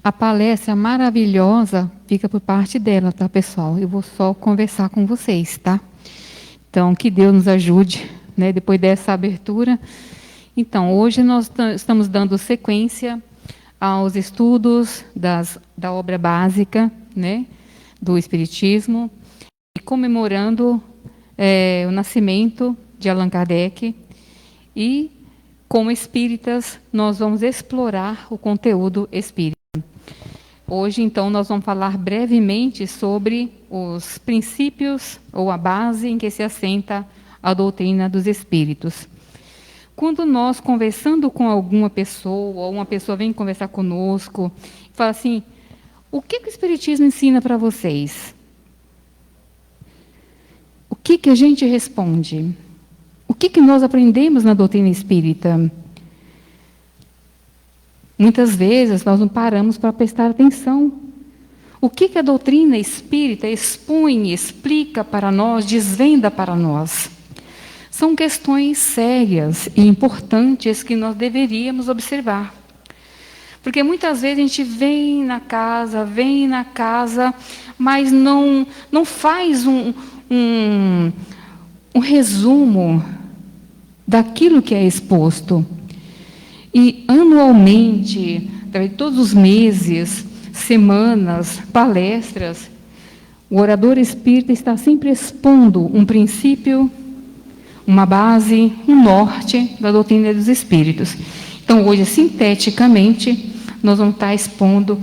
A palestra maravilhosa fica por parte dela, tá, pessoal? Eu vou só conversar com vocês, tá? Então, que Deus nos ajude, né, depois dessa abertura. Então, hoje nós estamos dando sequência aos estudos da obra básica, né, do Espiritismo, e comemorando o nascimento de Allan Kardec. E, como espíritas, nós vamos explorar o conteúdo espírita. Hoje, então, nós vamos falar brevemente sobre os princípios ou a base em que se assenta a doutrina dos espíritos. Quando nós, conversando com alguma pessoa, ou uma pessoa vem conversar conosco, fala assim: o que o Espiritismo ensina para vocês? O que a gente responde? O que nós aprendemos na doutrina espírita? Muitas vezes nós não paramos para prestar atenção. O que a doutrina espírita expõe, explica para nós, desvenda para nós? São questões sérias e importantes que nós deveríamos observar. Porque muitas vezes a gente vem na casa, mas não faz um resumo daquilo que é exposto. E anualmente, todos os meses, semanas, palestras, o orador espírita está sempre expondo um princípio, uma base, um norte da doutrina dos espíritos. Então, hoje, sinteticamente, nós vamos estar expondo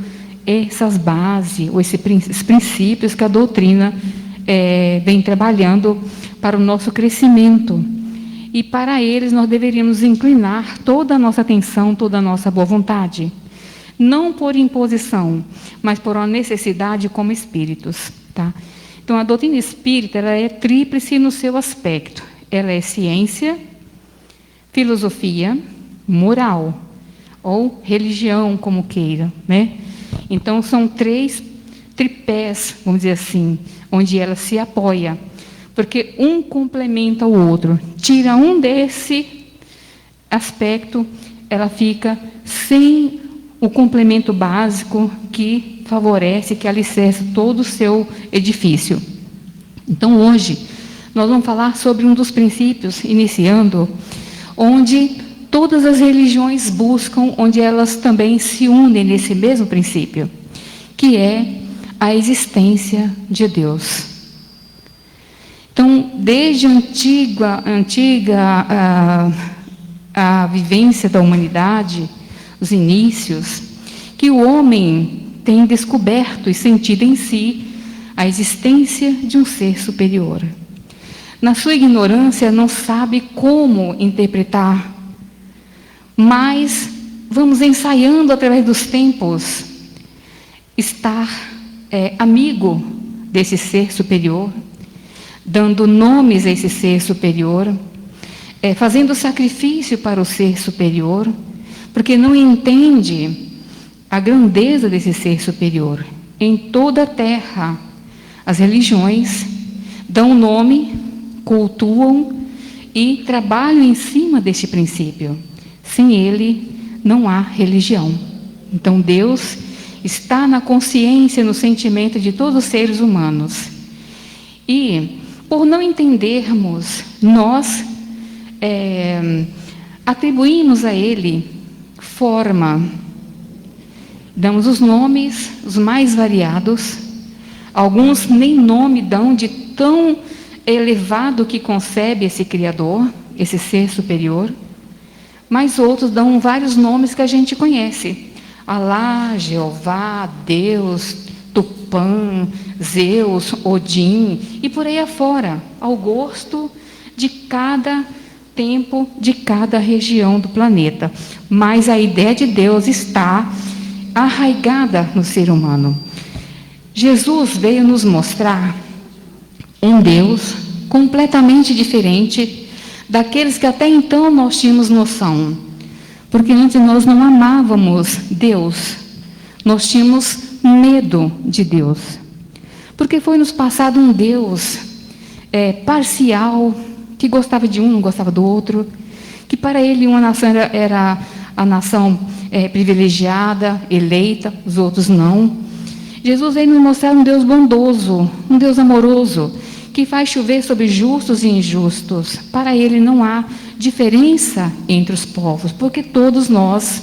essas bases, ou esses princípios que a doutrina vem trabalhando para o nosso crescimento. E para eles nós deveríamos inclinar toda a nossa atenção, toda a nossa boa vontade. Não por imposição, mas por uma necessidade como espíritos. Tá? Então, a doutrina espírita ela é tríplice no seu aspecto. Ela é ciência, filosofia, moral, ou religião, como queira, né? Então, são 3 tripés, vamos dizer assim, onde ela se apoia. Porque um complementa o outro. Tira um desse aspecto, ela fica sem o complemento básico que favorece, que alicerça todo o seu edifício. Então, hoje, nós vamos falar sobre um dos princípios, iniciando, onde todas as religiões buscam, onde elas também se unem nesse mesmo princípio, que é a existência de Deus. Então, desde a vivência da humanidade, os inícios, que o homem tem descoberto e sentido em si a existência de um ser superior. Na sua ignorância, não sabe como interpretar, mas vamos ensaiando através dos tempos estar amigo desse ser superior, dando nomes a esse ser superior, fazendo sacrifício para o ser superior, porque não entende a grandeza desse ser superior. Em toda a terra, as religiões dão nome, cultuam e trabalham em cima deste princípio. Sem ele, não há religião. Então, Deus está na consciência, no sentimento de todos os seres humanos. E, por não entendermos, nós atribuímos a ele forma, damos os nomes os mais variados, alguns nem nome dão de tão elevado que concebe esse Criador, esse ser superior, mas outros dão vários nomes que a gente conhece. Alá, Jeová, Deus, Tupã, Zeus, Odin, e por aí afora, ao gosto de cada tempo, de cada região do planeta. Mas a ideia de Deus está arraigada no ser humano. Jesus veio nos mostrar um Deus completamente diferente daqueles que até então nós tínhamos noção. Porque antes nós não amávamos Deus, nós tínhamos medo de Deus. Porque foi nos passado um Deus parcial, que gostava de um, não gostava do outro, que para ele uma nação era a nação privilegiada, eleita, os outros não. Jesus veio nos mostrar um Deus bondoso, um Deus amoroso, que faz chover sobre justos e injustos. Para Ele não há diferença entre os povos, porque todos nós,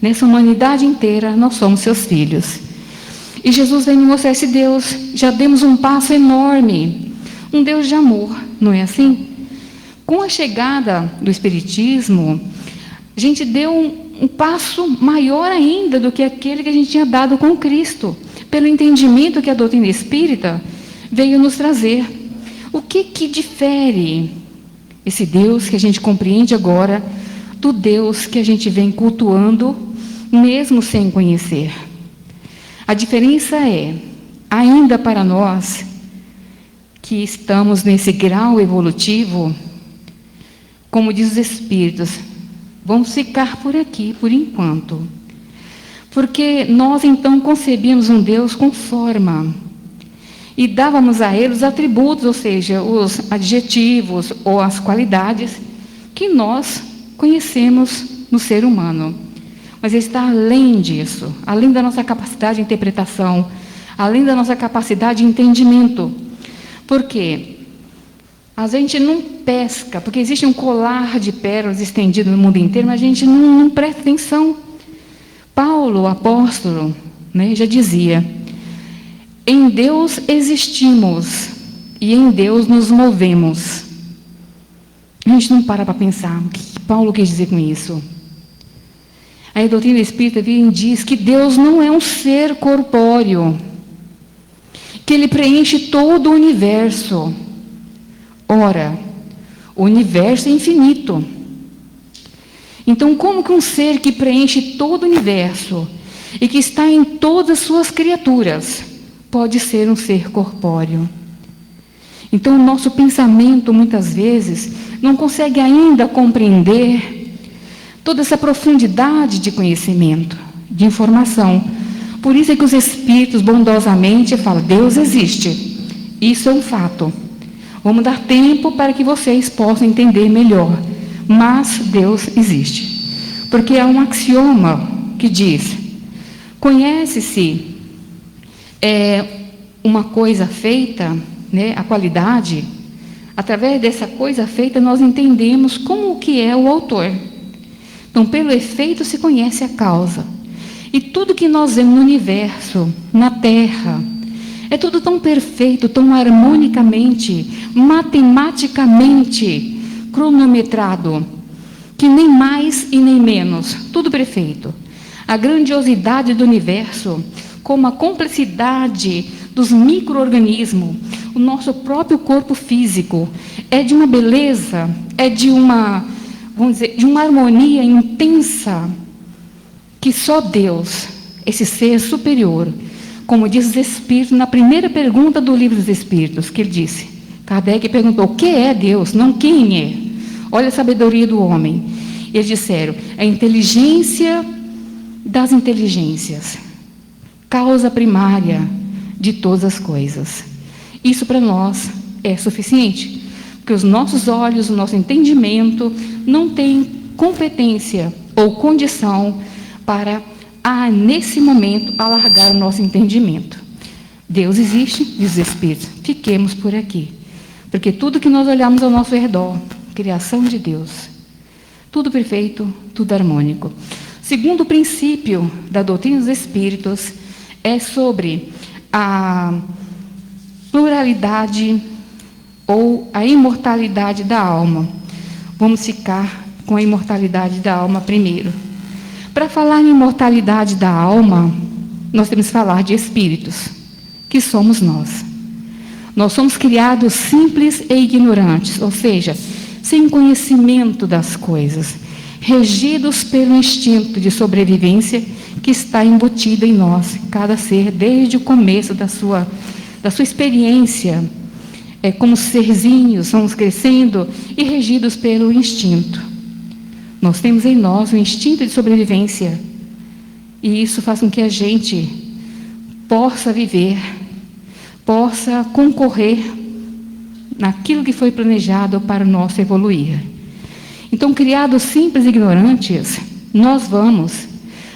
nessa humanidade inteira, nós somos seus filhos. E Jesus veio nos mostrar esse Deus. Já demos um passo enorme, um Deus de amor, não é assim? Com a chegada do Espiritismo, a gente deu um passo maior ainda do que aquele que a gente tinha dado com Cristo, pelo entendimento que a doutrina espírita veio nos trazer. O que difere esse Deus que a gente compreende agora do Deus que a gente vem cultuando, mesmo sem conhecer? A diferença é, ainda para nós, que estamos nesse grau evolutivo, como diz os Espíritos, vamos ficar por aqui, por enquanto. Porque nós, então, concebíamos um Deus com forma. E dávamos a Ele os atributos, ou seja, os adjetivos ou as qualidades que nós conhecemos no ser humano. Mas Ele está além disso, além da nossa capacidade de interpretação, além da nossa capacidade de entendimento. Por quê? A gente não pesca, porque existe um colar de pérolas estendido no mundo inteiro, mas a gente não presta atenção. Paulo, o apóstolo, já dizia: em Deus existimos e em Deus nos movemos. A gente não para pensar o que Paulo quis dizer com isso. Aí a doutrina espírita diz que Deus não é um ser corpóreo, que Ele preenche todo o universo. Ora, o universo é infinito. Então, como que um ser que preenche todo o universo e que está em todas as suas criaturas pode ser um ser corpóreo? Então, o nosso pensamento, muitas vezes, não consegue ainda compreender toda essa profundidade de conhecimento, de informação. Por isso é que os Espíritos bondosamente falam: Deus existe. Isso é um fato. Vamos dar tempo para que vocês possam entender melhor. Mas Deus existe. Porque há um axioma que diz: conhece-se uma coisa feita, a qualidade. Através dessa coisa feita, nós entendemos como que é o autor. Então, pelo efeito se conhece a causa. E tudo que nós vemos no universo, na Terra, é tudo tão perfeito, tão harmonicamente, matematicamente cronometrado, que nem mais e nem menos, tudo perfeito. A grandiosidade do universo, como a complexidade dos micro-organismos, o nosso próprio corpo físico, é de uma beleza, é de uma, vamos dizer, de uma harmonia intensa, que só Deus, esse ser superior, como diz os Espíritos, na primeira pergunta do Livro dos Espíritos, que ele disse, Kardec perguntou: o que é Deus? Não quem é. Olha a sabedoria do homem. Eles disseram: a inteligência das inteligências, causa primária de todas as coisas. Isso para nós é suficiente, porque os nossos olhos, o nosso entendimento não tem competência ou condição para, nesse momento, alargar o nosso entendimento. Deus existe, diz os Espíritos, fiquemos por aqui. Porque tudo que nós olhamos ao nosso redor, criação de Deus, tudo perfeito, tudo harmônico. Segundo princípio da doutrina dos Espíritos é sobre a pluralidade ou a imortalidade da alma. Vamos ficar com a imortalidade da alma primeiro. Para falar em imortalidade da alma, nós temos que falar de espíritos, que somos nós. Nós somos criados simples e ignorantes, ou seja, sem conhecimento das coisas, regidos pelo instinto de sobrevivência que está embutido em nós, cada ser, desde o começo da sua experiência. Como serzinhos, vamos crescendo e regidos pelo instinto. Nós temos em nós o instinto de sobrevivência, e isso faz com que a gente possa viver, possa concorrer naquilo que foi planejado para o nosso evoluir. Então, criados simples e ignorantes, nós vamos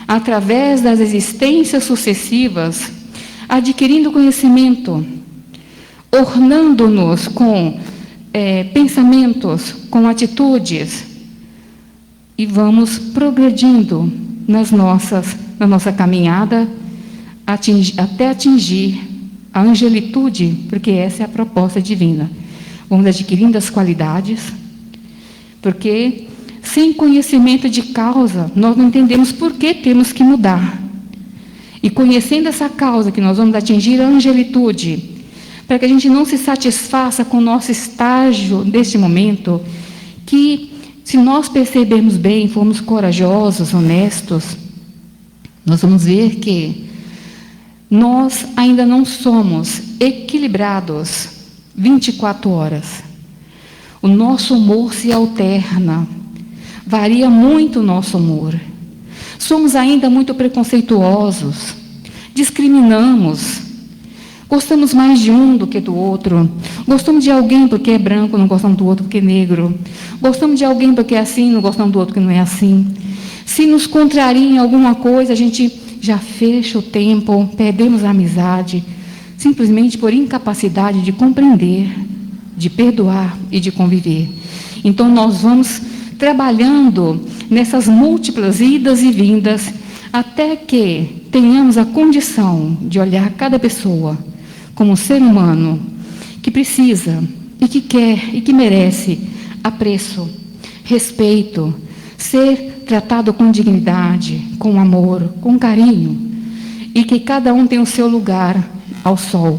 através das existências sucessivas, adquirindo conhecimento, ornando-nos com pensamentos, com atitudes, e vamos progredindo na nossa caminhada até atingir a angelitude, porque essa é a proposta divina. Vamos adquirindo as qualidades, porque sem conhecimento de causa, nós não entendemos por que temos que mudar. E conhecendo essa causa, que nós vamos atingir a angelitude, para que a gente não se satisfaça com o nosso estágio deste momento, que se nós percebermos bem, formos corajosos, honestos, nós vamos ver que nós ainda não somos equilibrados 24 horas. O nosso humor se alterna, varia muito o nosso humor. Somos ainda muito preconceituosos, discriminamos, gostamos mais de um do que do outro, gostamos de alguém porque é branco, não gostamos do outro porque é negro, gostamos de alguém porque é assim, não gostamos do outro porque não é assim. Se nos contraria em alguma coisa, a gente já fecha o tempo, perdemos a amizade, simplesmente por incapacidade de compreender, de perdoar e de conviver. Então, nós vamos trabalhando nessas múltiplas idas e vindas, até que tenhamos a condição de olhar cada pessoa como um ser humano que precisa e que quer e que merece apreço, respeito, ser tratado com dignidade, com amor, com carinho, e que cada um tem o seu lugar ao sol.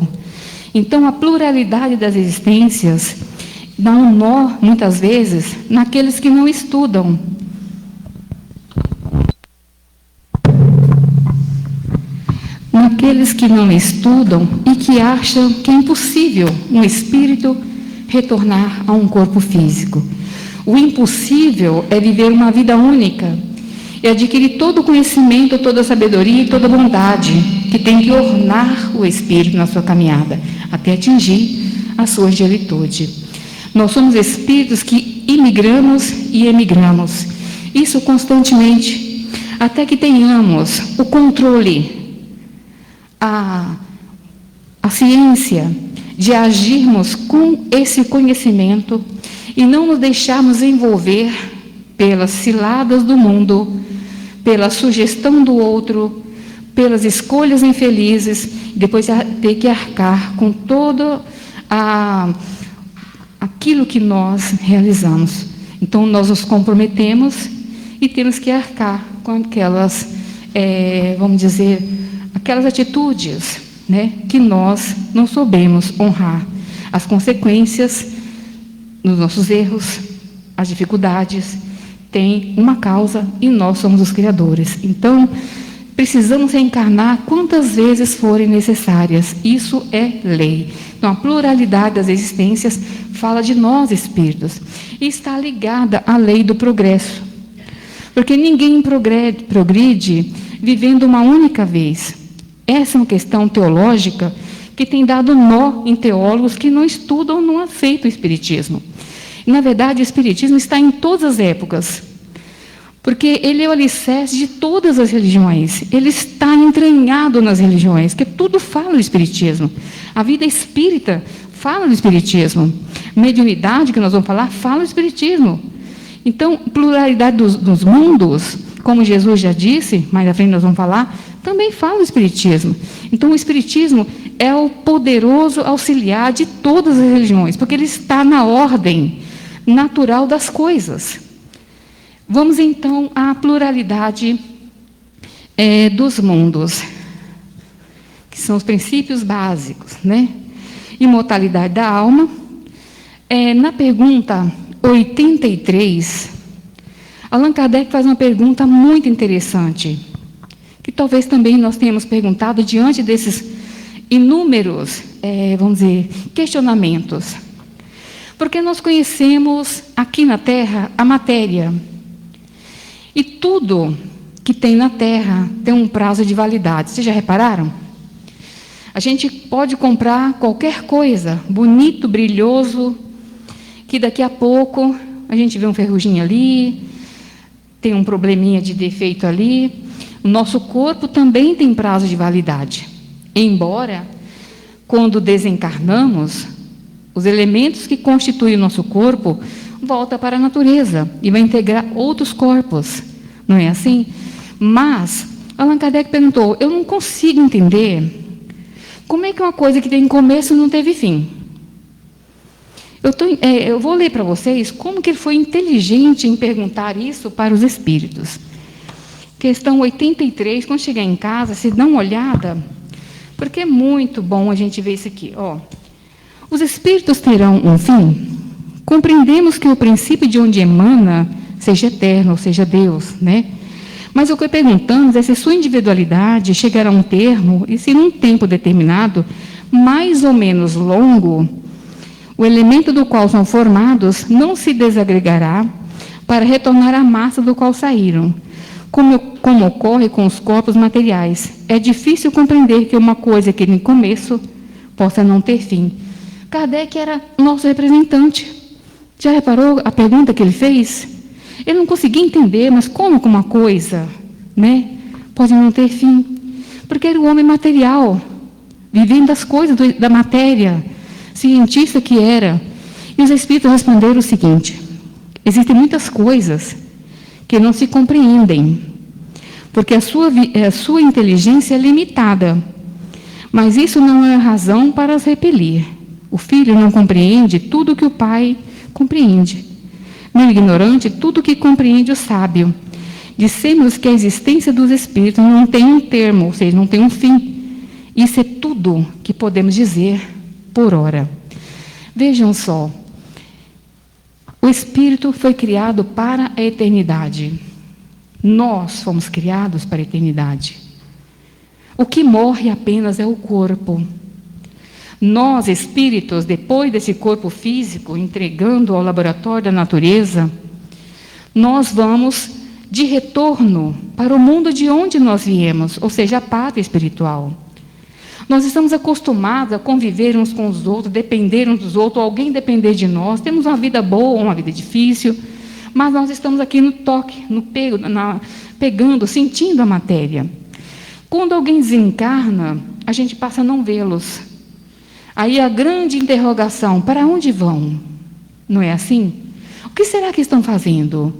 Então, a pluralidade das existências dá um nó, muitas vezes, naqueles que não estudam. Naqueles que não estudam e que acham que é impossível um espírito retornar a um corpo físico. O impossível é viver uma vida única e adquirir todo o conhecimento, toda a sabedoria e toda a bondade que tem que ornar o espírito na sua caminhada, até atingir a sua angelitude. Nós somos espíritos que imigramos e emigramos, isso constantemente, até que tenhamos o controle, a ciência de agirmos com esse conhecimento e não nos deixarmos envolver pelas ciladas do mundo, pela sugestão do outro, pelas escolhas infelizes, e depois ter que arcar com todo aquilo que nós realizamos. Então, nós nos comprometemos e temos que arcar com aquelas, vamos dizer, aquelas atitudes, né, que nós não soubemos honrar. As consequências dos nossos erros, as dificuldades, têm uma causa e nós somos os criadores. Então, precisamos reencarnar quantas vezes forem necessárias. Isso é lei. Então, a pluralidade das existências fala de nós, espíritos, e está ligada à lei do progresso. Porque ninguém progride vivendo uma única vez. Essa é uma questão teológica que tem dado nó em teólogos que não estudam, não aceitam o espiritismo. E, na verdade, o espiritismo está em todas as épocas, porque ele é o alicerce de todas as religiões. Ele está entranhado nas religiões, que tudo fala do espiritismo. A vida espírita fala do espiritismo. Mediunidade, que nós vamos falar, fala do espiritismo. Então, pluralidade dos mundos, como Jesus já disse, mais à frente nós vamos falar, também fala do espiritismo. Então, o espiritismo é o poderoso auxiliar de todas as religiões, porque ele está na ordem natural das coisas. Vamos, então, à pluralidade dos mundos, que são os princípios básicos, né? Imortalidade da alma. Na pergunta 83, Allan Kardec faz uma pergunta muito interessante, que talvez também nós tenhamos perguntado diante desses inúmeros, vamos dizer, questionamentos. Porque nós conhecemos aqui na Terra a matéria. E tudo que tem na Terra tem um prazo de validade. Vocês já repararam? A gente pode comprar qualquer coisa, bonito, brilhoso, que daqui a pouco a gente vê um ferruginho ali, tem um probleminha de defeito ali. O nosso corpo também tem prazo de validade. Embora, quando desencarnamos, os elementos que constituem o nosso corpo voltam para a natureza e vai integrar outros corpos. Não é assim? Mas, Allan Kardec perguntou, eu não consigo entender como é que uma coisa que tem começo não teve fim. Eu vou ler para vocês como que ele foi inteligente em perguntar isso para os espíritos. Questão 83, quando chegar em casa, se dá uma olhada, porque é muito bom a gente ver isso aqui. Ó. Os espíritos terão um fim? Compreendemos que o princípio de onde emana seja eterno, ou seja, Deus, né? Mas o que perguntamos é se sua individualidade chegará a um termo e se num tempo determinado, mais ou menos longo, o elemento do qual são formados não se desagregará para retornar à massa do qual saíram, como ocorre com os corpos materiais. É difícil compreender que uma coisa que tem começo possa não ter fim. Kardec era nosso representante. Já reparou a pergunta que ele fez? Ele não conseguia entender, mas como uma coisa, né, pode não ter fim? Porque era o homem material, vivendo das coisas da matéria, cientista que era. E os espíritos responderam o seguinte: existem muitas coisas que não se compreendem, porque a sua inteligência é limitada, mas isso não é razão para as repelir. O filho não compreende tudo que o pai compreende. No ignorante, tudo que compreende o sábio. Dissemos que a existência dos espíritos não tem um termo, ou seja, não tem um fim. Isso é tudo que podemos dizer por hora. Vejam só, o espírito foi criado para a eternidade. Nós fomos criados para a eternidade. O que morre apenas é o corpo. Nós, espíritos, depois desse corpo físico, entregando ao laboratório da natureza, nós vamos de retorno para o mundo de onde nós viemos, ou seja, a pátria espiritual. Nós estamos acostumados a conviver uns com os outros, depender uns dos outros, alguém depender de nós. Temos uma vida boa, uma vida difícil, mas nós estamos aqui no toque, pegando, sentindo a matéria. Quando alguém desencarna, a gente passa a não vê-los. Aí a grande interrogação, para onde vão? Não é assim? O que será que estão fazendo?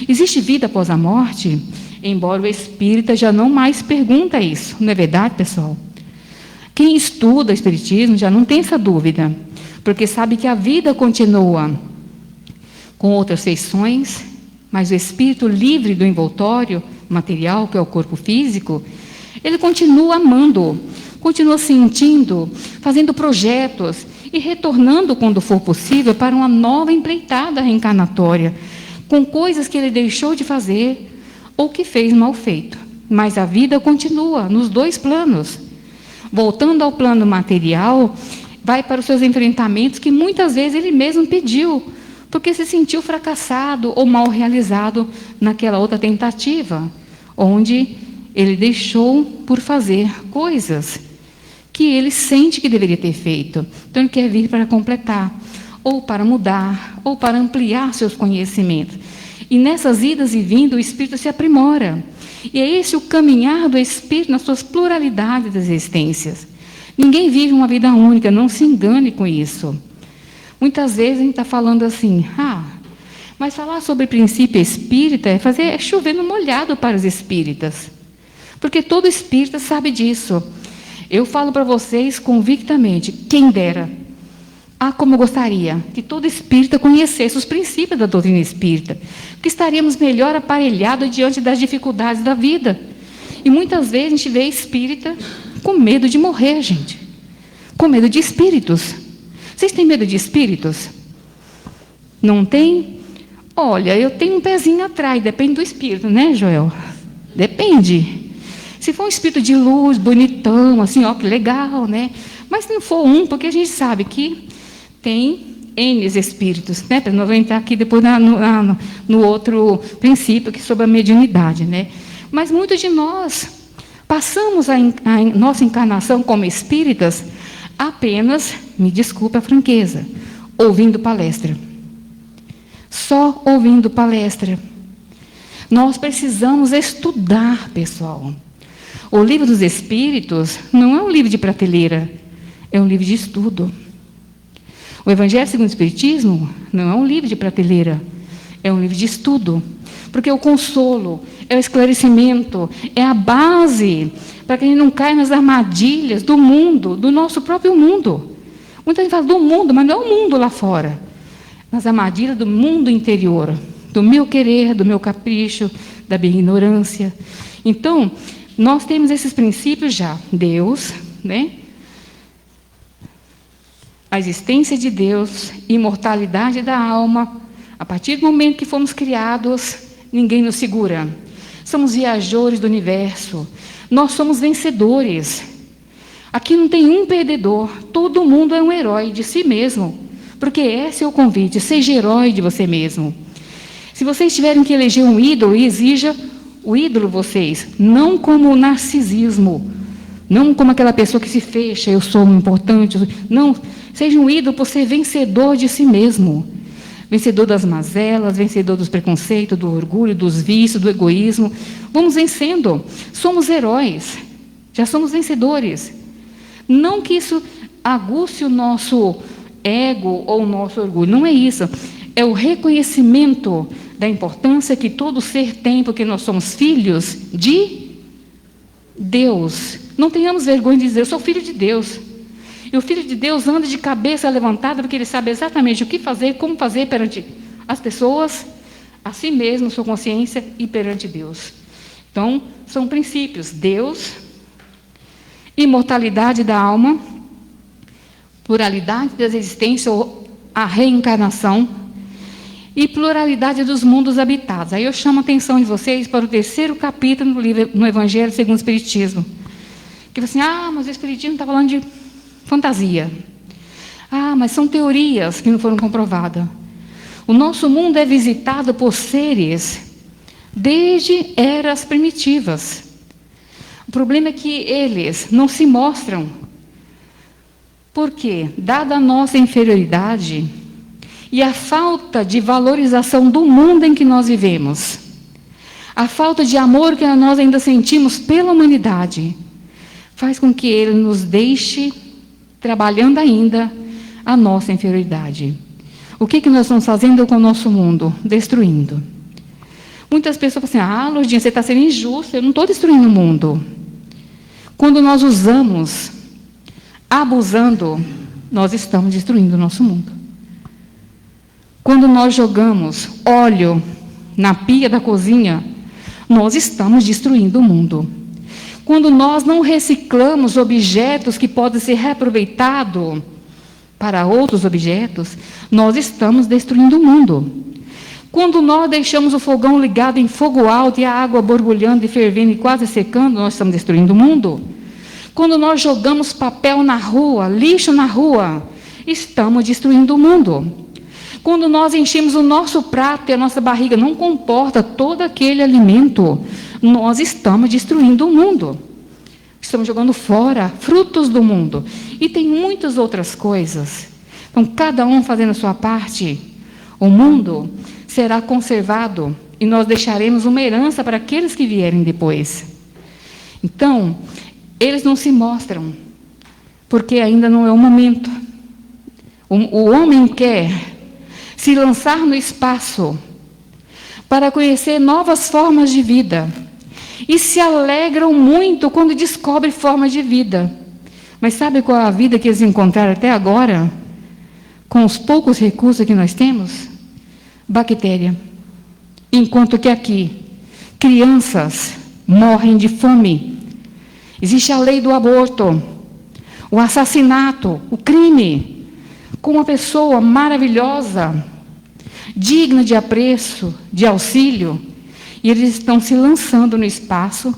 Existe vida após a morte? Embora o espírita já não mais pergunta isso, não é verdade, pessoal? Quem estuda o espiritismo já não tem essa dúvida, porque sabe que a vida continua com outras feições, mas o espírito livre do envoltório material, que é o corpo físico, ele continua amando, continua sentindo, fazendo projetos e retornando, quando for possível, para uma nova empreitada reencarnatória, com coisas que ele deixou de fazer ou que fez mal feito. Mas a vida continua nos dois planos. Voltando ao plano material, vai para os seus enfrentamentos que muitas vezes ele mesmo pediu, porque se sentiu fracassado ou mal realizado naquela outra tentativa, onde ele deixou por fazer coisas que ele sente que deveria ter feito. Então, ele quer vir para completar, ou para mudar, ou para ampliar seus conhecimentos. E nessas idas e vindas, o espírito se aprimora. E é esse o caminhar do espírito nas suas pluralidades de existências. Ninguém vive uma vida única, não se engane com isso. Muitas vezes a gente está falando assim, mas falar sobre princípio espírita é chover no molhado para os espíritas. Porque todo espírita sabe disso. Eu falo para vocês convictamente, quem dera. Como eu gostaria que todo espírita conhecesse os princípios da doutrina espírita, porque estaríamos melhor aparelhados diante das dificuldades da vida. E muitas vezes a gente vê espírita com medo de morrer, gente. Com medo de espíritos. Vocês têm medo de espíritos? Não tem? Olha, eu tenho um pezinho atrás, depende do espírito, né, Joel? Depende. Se for um espírito de luz, bonitão, assim, que legal, né? Mas se não for porque a gente sabe que tem N espíritos, né? Nós vamos entrar aqui depois no outro princípio, que é sobre a mediunidade, né? Mas muitos de nós passamos a nossa encarnação como espíritas apenas, me desculpe a franqueza, ouvindo palestra. Só ouvindo palestra. Nós precisamos estudar, pessoal. O livro dos Espíritos não é um livro de prateleira, é um livro de estudo. O Evangelho segundo o Espiritismo não é um livro de prateleira, é um livro de estudo. Porque o consolo, é o esclarecimento, é a base para que a gente não caia nas armadilhas do mundo, do nosso próprio mundo. Muita gente fala do mundo, mas não é o mundo lá fora. Nas armadilhas do mundo interior, do meu querer, do meu capricho, da minha ignorância. Então, nós temos esses princípios já. Deus, né? A existência de Deus, imortalidade da alma. A partir do momento que fomos criados, ninguém nos segura. Somos viajores do universo. Nós somos vencedores. Aqui não tem um perdedor. Todo mundo é um herói de si mesmo. Porque esse é o convite. Seja herói de você mesmo. Se vocês tiverem que eleger um ídolo, exija o ídolo vocês. Não como o narcisismo. Não como aquela pessoa que se fecha. Eu sou importante. Não. Seja um ídolo por ser vencedor de si mesmo. Vencedor das mazelas, vencedor dos preconceitos, do orgulho, dos vícios, do egoísmo. Vamos vencendo. Somos heróis. Já somos vencedores. Não que isso aguce o nosso ego ou o nosso orgulho. Não é isso. É o reconhecimento da importância que todo ser tem, porque nós somos filhos de Deus. Não tenhamos vergonha de dizer, eu sou filho de Deus. E o Filho de Deus anda de cabeça levantada, porque ele sabe exatamente o que fazer, como fazer perante as pessoas, a si mesmo, sua consciência e perante Deus. Então, são princípios. Deus, imortalidade da alma, pluralidade das existências, ou a reencarnação, e pluralidade dos mundos habitados. Aí eu chamo a atenção de vocês para o 3º capítulo do livro, no Evangelho segundo o Espiritismo. Que assim, mas o Espiritismo está falando de fantasia. Mas são teorias que não foram comprovadas. O nosso mundo é visitado por seres desde eras primitivas. O problema é que eles não se mostram. Por quê? Dada a nossa inferioridade e a falta de valorização do mundo em que nós vivemos, a falta de amor que nós ainda sentimos pela humanidade, faz com que ele nos deixe trabalhando ainda a nossa inferioridade. O que nós estamos fazendo com o nosso mundo? Destruindo. Muitas pessoas falam assim, Lourdinha, você está sendo injusta, eu não estou destruindo o mundo. Quando nós usamos, abusando, nós estamos destruindo o nosso mundo. Quando nós jogamos óleo na pia da cozinha, nós estamos destruindo o mundo. Quando nós não reciclamos objetos que podem ser reaproveitados para outros objetos, nós estamos destruindo o mundo. Quando nós deixamos o fogão ligado em fogo alto e a água borbulhando e fervendo e quase secando, nós estamos destruindo o mundo. Quando nós jogamos papel na rua, lixo na rua, estamos destruindo o mundo. Quando nós enchemos o nosso prato e a nossa barriga não comporta todo aquele alimento, nós estamos destruindo o mundo. Estamos jogando fora frutos do mundo. E tem muitas outras coisas. Então, cada um fazendo a sua parte, o mundo será conservado e nós deixaremos uma herança para aqueles que vierem depois. Então, eles não se mostram, porque ainda não é o momento. O homem quer se lançar no espaço para conhecer novas formas de vida e se alegram muito quando descobrem formas de vida. Mas sabe qual é a vida que eles encontraram até agora? Com os poucos recursos que nós temos? Bactéria. Enquanto que aqui, crianças morrem de fome. Existe a lei do aborto, o assassinato, o crime, com uma pessoa maravilhosa, digna de apreço, de auxílio, e eles estão se lançando no espaço.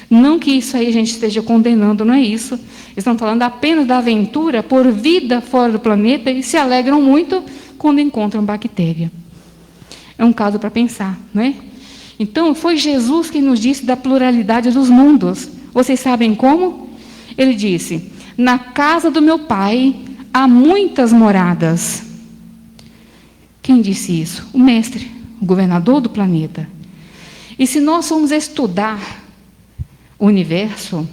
Não que isso aí a gente esteja condenando, não é isso. Eles estão falando apenas da aventura por vida fora do planeta e se alegram muito quando encontram bactéria. É um caso para pensar, não é? Então, foi Jesus quem nos disse da pluralidade dos mundos. Vocês sabem como? Ele disse, na casa do meu pai há muitas moradas. Quem disse isso? O mestre, o governador do planeta. E se nós formos estudar o universo,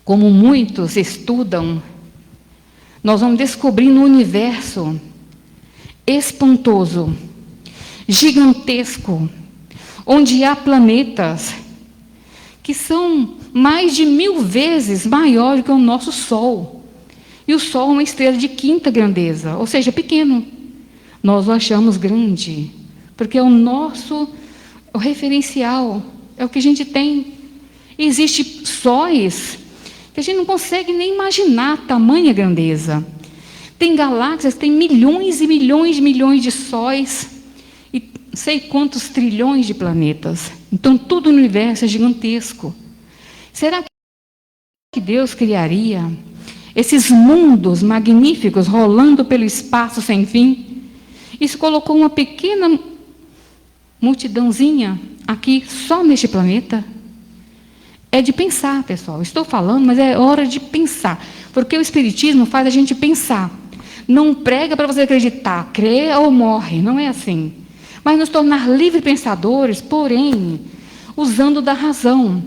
como muitos estudam, nós vamos descobrir um universo espantoso, gigantesco, onde há planetas que são mais de 1000 vezes maiores que o nosso Sol. E o Sol é uma estrela de quinta grandeza, ou seja, pequeno. Nós o achamos grande, porque é o nosso referencial, é o que a gente tem. Existem sóis que a gente não consegue nem imaginar a tamanha grandeza. Tem galáxias, tem milhões e milhões de milhões de sóis, e sei quantos trilhões de planetas. Então, tudo no universo é gigantesco. Será que Deus criaria esses mundos magníficos rolando pelo espaço sem fim? Isso colocou uma pequena multidãozinha aqui, só neste planeta? É de pensar, pessoal. Estou falando, mas é hora de pensar. Porque o Espiritismo faz a gente pensar. Não prega para você acreditar, crê ou morre. Não é assim. Mas nos tornar livres pensadores, porém, usando da razão.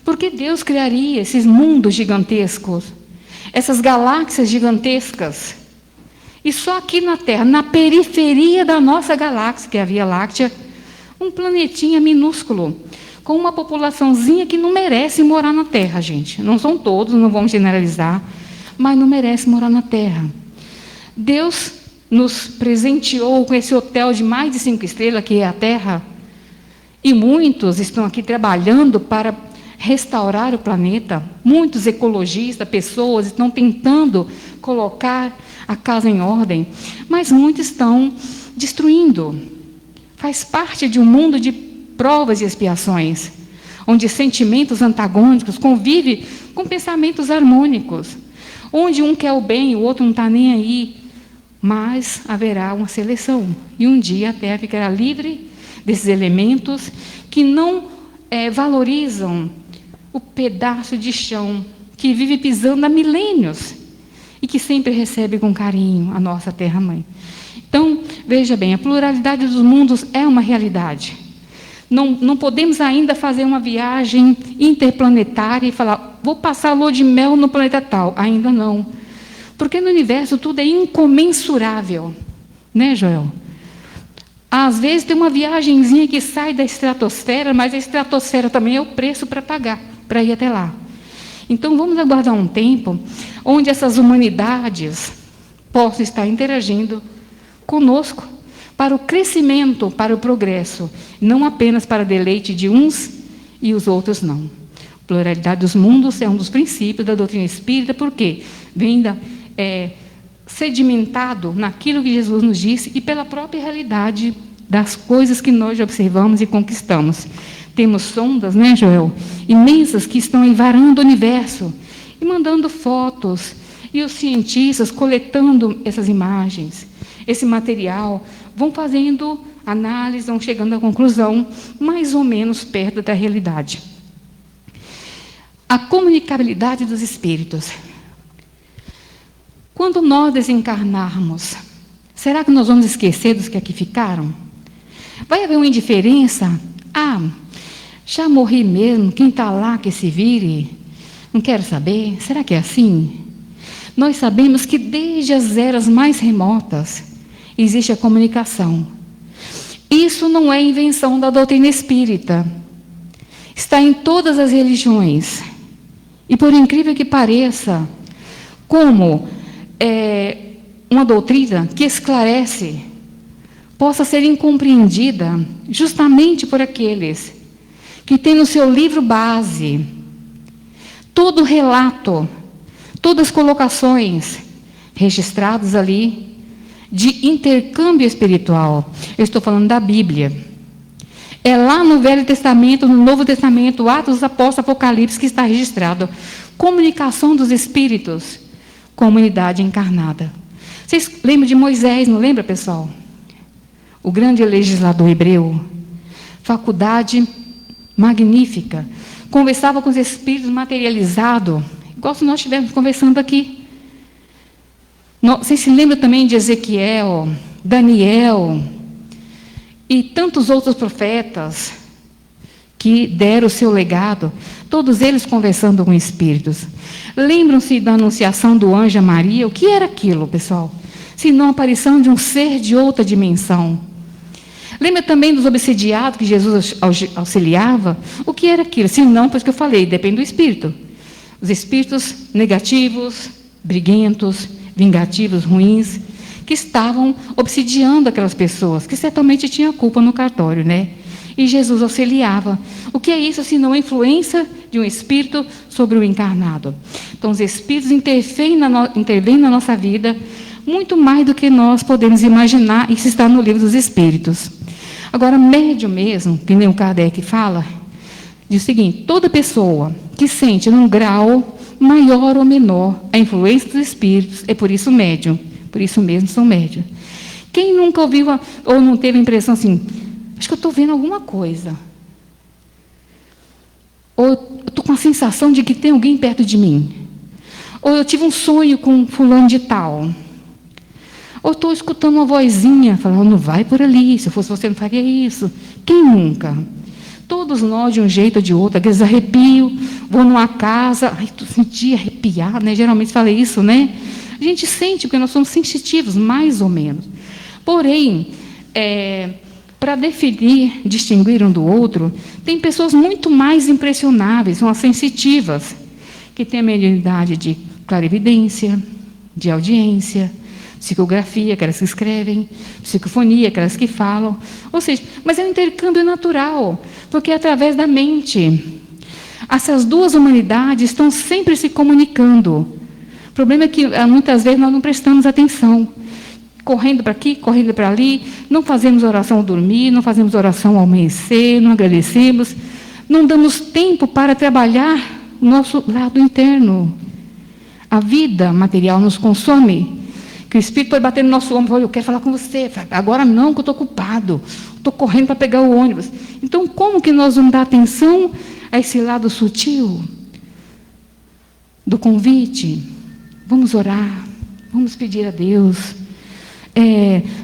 Por que Deus criaria esses mundos gigantescos? Essas galáxias gigantescas? E só aqui na Terra, na periferia da nossa galáxia, que é a Via Láctea, um planetinha minúsculo, com uma populaçãozinha que não merece morar na Terra, gente. Não são todos, não vamos generalizar, mas não merece morar na Terra. Deus nos presenteou com esse hotel de mais de 5 estrelas, que é a Terra, e muitos estão aqui trabalhando para restaurar o planeta. Muitos ecologistas, pessoas, estão tentando colocar a casa em ordem, mas muitos estão destruindo. Faz parte de um mundo de provas e expiações, onde sentimentos antagônicos convivem com pensamentos harmônicos, onde um quer o bem e o outro não está nem aí, mas haverá uma seleção, e um dia a Terra ficará livre desses elementos que não valorizam o pedaço de chão que vive pisando há milênios e que sempre recebe com carinho a nossa Terra-mãe. Então, veja bem, a pluralidade dos mundos é uma realidade. Não podemos ainda fazer uma viagem interplanetária e falar, vou passar a lua de mel no planeta tal. Ainda não. Porque no universo tudo é incomensurável. Né, Joel? Às vezes tem uma viagenzinha que sai da estratosfera, mas a estratosfera também é o preço para pagar, para ir até lá. Então, vamos aguardar um tempo onde essas humanidades possam estar interagindo conosco para o crescimento, para o progresso, não apenas para deleite de uns e os outros não. Pluralidade dos mundos é um dos princípios da doutrina espírita, porque vem sedimentado naquilo que Jesus nos disse e pela própria realidade das coisas que nós observamos e conquistamos. Temos sondas, né, Joel? Imensas que estão aí varando o universo e mandando fotos, e os cientistas coletando essas imagens, esse material, vão fazendo análise, vão chegando à conclusão mais ou menos perto da realidade. A comunicabilidade dos espíritos. Quando nós desencarnarmos, será que nós vamos esquecer dos que aqui ficaram? Vai haver uma indiferença? Ah, já morri mesmo, quem está lá que se vire, não quero saber. Será que é assim? Nós sabemos que desde as eras mais remotas existe a comunicação. Isso não é invenção da doutrina espírita. Está em todas as religiões. E por incrível que pareça, como uma doutrina que esclarece possa ser incompreendida justamente por aqueles que têm no seu livro base todo o relato, todas as colocações registradas ali de intercâmbio espiritual. Eu estou falando da Bíblia. É lá no Velho Testamento, no Novo Testamento, Atos dos Apóstolos, Apocalipse, que está registrado. Comunicação dos espíritos, comunidade encarnada. Vocês lembram de Moisés, não lembra, pessoal? O grande legislador hebreu. Faculdade magnífica. Conversava com os espíritos materializados, igual se nós estivéssemos conversando aqui. Vocês se lembram também de Ezequiel, Daniel e tantos outros profetas que deram o seu legado, todos eles conversando com espíritos. Lembram-se da anunciação do anjo a Maria? O que era aquilo, pessoal? Senão a aparição de um ser de outra dimensão. Lembra também dos obsediados que Jesus auxiliava? O que era aquilo? Senão, pois que eu falei, depende do espírito. Os espíritos negativos, briguentos, vingativos, ruins, que estavam obsidiando aquelas pessoas, que certamente tinham culpa no cartório, né? E Jesus auxiliava. O que é isso, senão a influência de um espírito sobre o encarnado? Então, os espíritos intervêm na nossa vida muito mais do que nós podemos imaginar, isso está no livro dos espíritos. Agora, médium mesmo, que nem o Kardec fala, diz o seguinte: toda pessoa que sente num grau maior ou menor a influência dos espíritos, é por isso médium, por isso mesmo são médium. Quem nunca ouviu ou não teve a impressão assim, acho que eu estou vendo alguma coisa, ou eu estou com a sensação de que tem alguém perto de mim, ou eu tive um sonho com fulano de tal, ou estou escutando uma vozinha falando, não vai por ali, se eu fosse você não faria isso. Quem nunca? Todos nós, de um jeito ou de outro, aqueles arrepios, vou numa casa, ai, tu senti arrepiar, né? Geralmente fala isso, né? A gente sente, porque nós somos sensitivos, mais ou menos. Porém, para definir, distinguir um do outro, tem pessoas muito mais impressionáveis, são as sensitivas, que têm a mediunidade de clarividência, de audiência, psicografia, aquelas que escrevem, psicofonia, aquelas que falam. Ou seja, mas é um intercâmbio natural, porque é através da mente. Essas duas humanidades estão sempre se comunicando. O problema é que, muitas vezes, nós não prestamos atenção. Correndo para aqui, correndo para ali, não fazemos oração ao dormir, não fazemos oração ao amanhecer, não agradecemos, não damos tempo para trabalhar o nosso lado interno. A vida material nos consome. Que o Espírito pode bater no nosso ombro e falar, eu quero falar com você. Agora não, que eu estou ocupado. Estou correndo para pegar o ônibus. Então, como que nós vamos dar atenção a esse lado sutil do convite? Vamos orar, vamos pedir a Deus.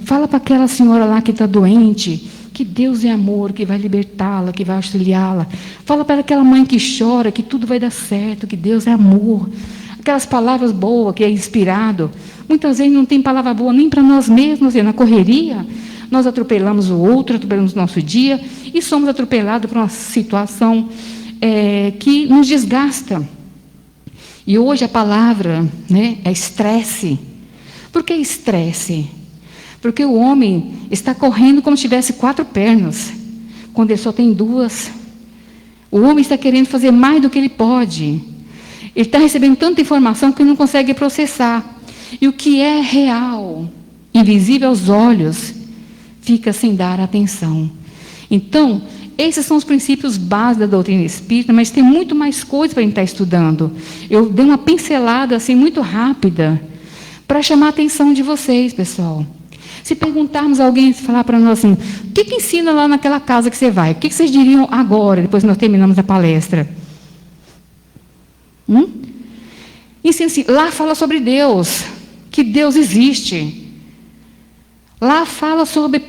Fala para aquela senhora lá que está doente, que Deus é amor, que vai libertá-la, que vai auxiliá-la. Fala para aquela mãe que chora, que tudo vai dar certo, que Deus é amor. Aquelas palavras boas, que é inspirado. Muitas vezes não tem palavra boa nem para nós mesmos, na correria. Nós atropelamos o outro, atropelamos o nosso dia e somos atropelados por uma situação que nos desgasta. E hoje a palavra, né, é estresse. Por que estresse? Porque o homem está correndo como se tivesse 4 pernas, quando ele só tem 2. O homem está querendo fazer mais do que ele pode. Ele está recebendo tanta informação que ele não consegue processar. E o que é real, invisível aos olhos, fica sem dar atenção. Então, esses são os princípios básicos da doutrina espírita, mas tem muito mais coisa para a gente estar estudando. Eu dei uma pincelada assim muito rápida para chamar a atenção de vocês, pessoal. Se perguntarmos a alguém, se falar para nós assim, o que ensina lá naquela casa que você vai? O que vocês diriam agora, depois que nós terminamos a palestra? Ensina assim, lá fala sobre Deus, que Deus existe. Lá fala sobre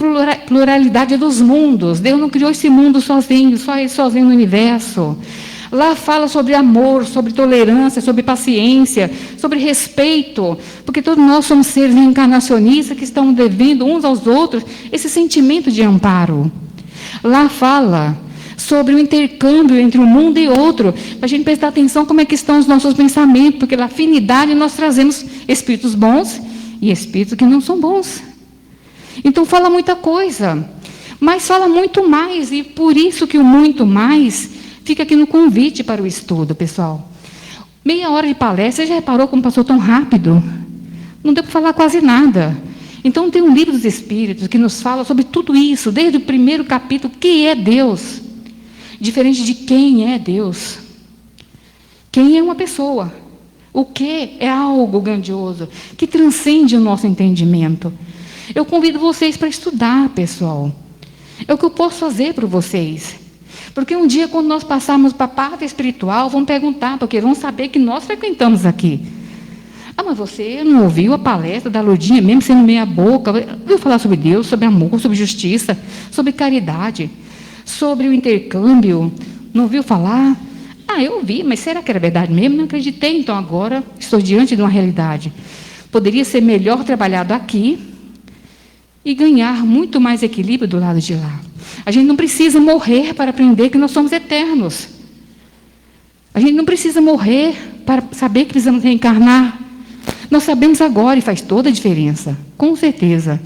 pluralidade dos mundos. Deus não criou esse mundo sozinho, só Ele sozinho no universo. Lá fala sobre amor, sobre tolerância, sobre paciência, sobre respeito, porque todos nós somos seres reencarnacionistas que estão devendo uns aos outros esse sentimento de amparo. Lá fala sobre o intercâmbio entre um mundo e outro, para a gente prestar atenção como é que estão os nossos pensamentos, porque na afinidade nós trazemos espíritos bons e espíritos que não são bons. Então fala muita coisa, mas fala muito mais, e por isso que o muito mais fica aqui no convite para o estudo, pessoal. Meia hora de palestra, você já reparou como passou tão rápido? Não deu para falar quase nada. Então tem um livro dos Espíritos que nos fala sobre tudo isso, desde o primeiro capítulo, que é Deus. Diferente de quem é Deus. Quem é uma pessoa. O que é algo grandioso, que transcende o nosso entendimento. Eu convido vocês para estudar, pessoal. É o que eu posso fazer para vocês. Porque um dia, quando nós passarmos para a parte espiritual, vão perguntar, porque vão saber que nós frequentamos aqui. Ah, mas você não ouviu a palestra da Lourdinha, mesmo sendo meia boca? Ouviu falar sobre Deus, sobre amor, sobre justiça, sobre caridade, sobre o intercâmbio, não ouviu falar? Ah, eu ouvi, mas será que era verdade mesmo? Não acreditei, então agora estou diante de uma realidade. Poderia ser melhor trabalhado aqui e ganhar muito mais equilíbrio do lado de lá. A gente não precisa morrer para aprender que nós somos eternos. A gente não precisa morrer para saber que precisamos reencarnar. Nós sabemos agora e faz toda a diferença, com certeza.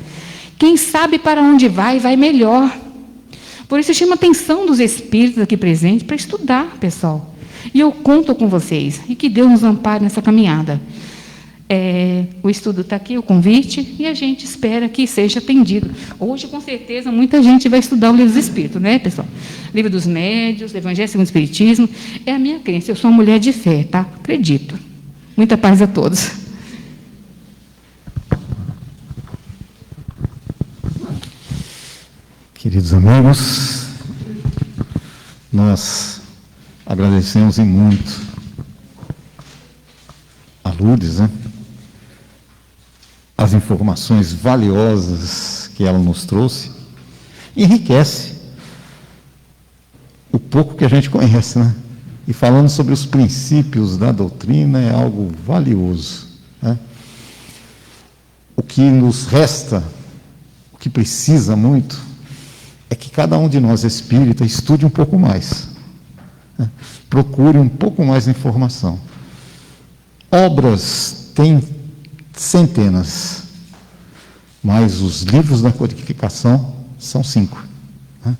Quem sabe para onde vai, vai melhor. Por isso eu chamo a atenção dos espíritos aqui presentes para estudar, pessoal. E eu conto com vocês. E que Deus nos ampare nessa caminhada. O estudo está aqui, o convite, e a gente espera que seja atendido. Hoje, com certeza, muita gente vai estudar o Livro dos Espíritos, né, pessoal? Livro dos Médiuns, Evangelho segundo o Espiritismo. É a minha crença, eu sou uma mulher de fé, tá? Acredito. Muita paz a todos. Queridos amigos, nós agradecemos e muito a Lourdes, né? As informações valiosas que ela nos trouxe, enriquece o pouco que a gente conhece, né? E falando sobre os princípios da doutrina é algo valioso, né? O que nos resta, o que precisa muito, é que cada um de nós espírita estude um pouco mais, né? Procure um pouco mais de informação. Obras tem centenas, mas os livros da codificação são 5, né?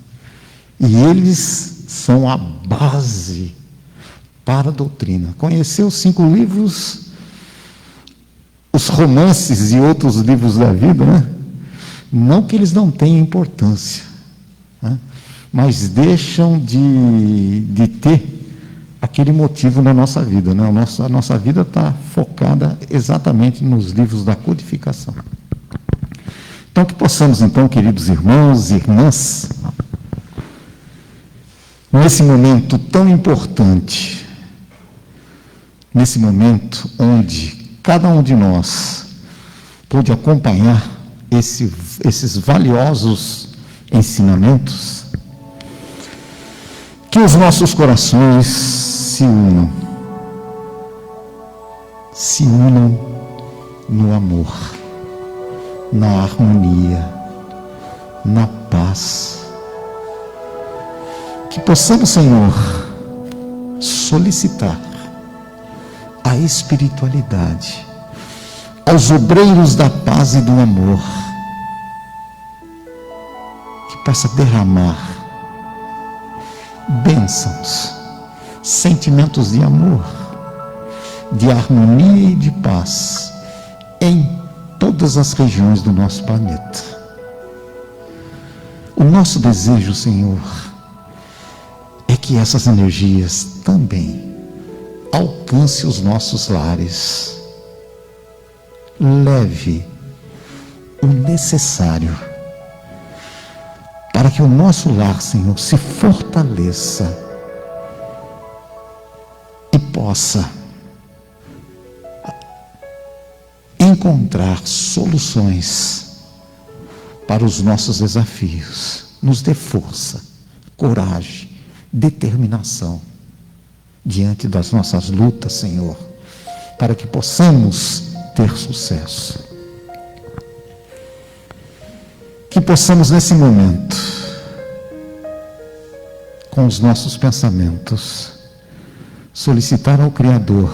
E eles são a base para a doutrina. Conhecer os 5 livros, os romances e outros livros da vida, né? Não que eles não tenham importância, né? Mas deixam de ter aquele motivo na nossa vida, né? A nossa vida está focada exatamente nos livros da codificação. Então, que possamos, então, queridos irmãos e irmãs, nesse momento tão importante, nesse momento onde cada um de nós pôde acompanhar esses valiosos ensinamentos, que os nossos corações se unam no amor, na harmonia, na paz. Que possamos, Senhor, solicitar a espiritualidade aos obreiros da paz e do amor, que possa derramar bênçãos, sentimentos de amor, de harmonia e de paz em todas as regiões do nosso planeta. O nosso desejo, Senhor, é que essas energias também alcancem os nossos lares, leve o necessário para que o nosso lar, Senhor, se fortaleça e possa encontrar soluções para os nossos desafios. Nos dê força, coragem, determinação diante das nossas lutas, Senhor, para que possamos ter sucesso. Que possamos nesse momento, com os nossos pensamentos, solicitar ao Criador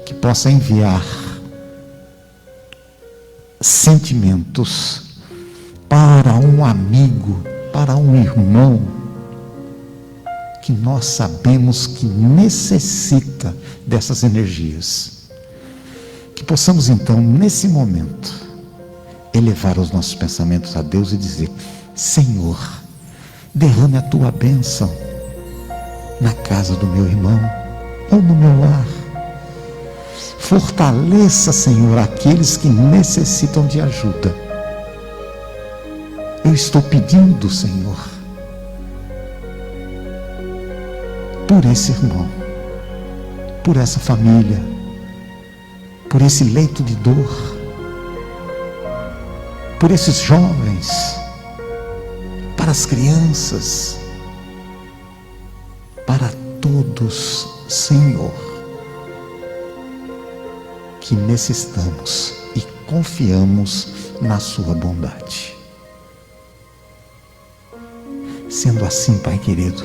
que possa enviar sentimentos para um amigo, para um irmão que nós sabemos que necessita dessas energias. Que possamos então, nesse momento, elevar os nossos pensamentos a Deus e dizer: Senhor, derrame a tua bênção na casa do meu irmão ou no meu lar. Fortaleça, Senhor, aqueles que necessitam de ajuda. Eu estou pedindo, Senhor, por esse irmão, por essa família, por esse leito de dor, por esses jovens, para as crianças, para todos, Senhor, que necessitamos e confiamos na sua bondade. Sendo assim, Pai querido,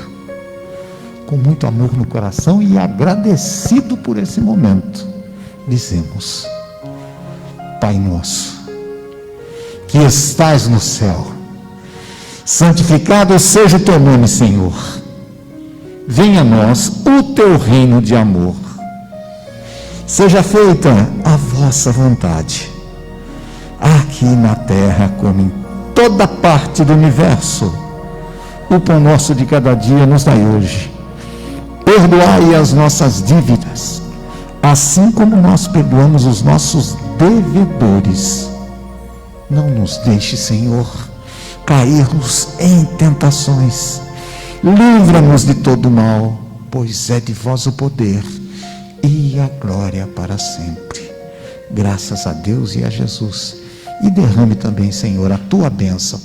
com muito amor no coração e agradecido por esse momento, dizemos: Pai nosso, que estás no céu, santificado seja o teu nome, Senhor. Venha a nós o teu reino de amor. Seja feita a vossa vontade, aqui na terra como em toda parte do universo. O pão nosso de cada dia nos dai hoje. Perdoai as nossas dívidas, assim como nós perdoamos os nossos devedores. Não nos deixe, Senhor, cairmos em tentações. Livra-nos de todo mal, pois é de vós o poder e a glória para sempre. Graças a Deus e a Jesus. E derrame também, Senhor, a tua bênção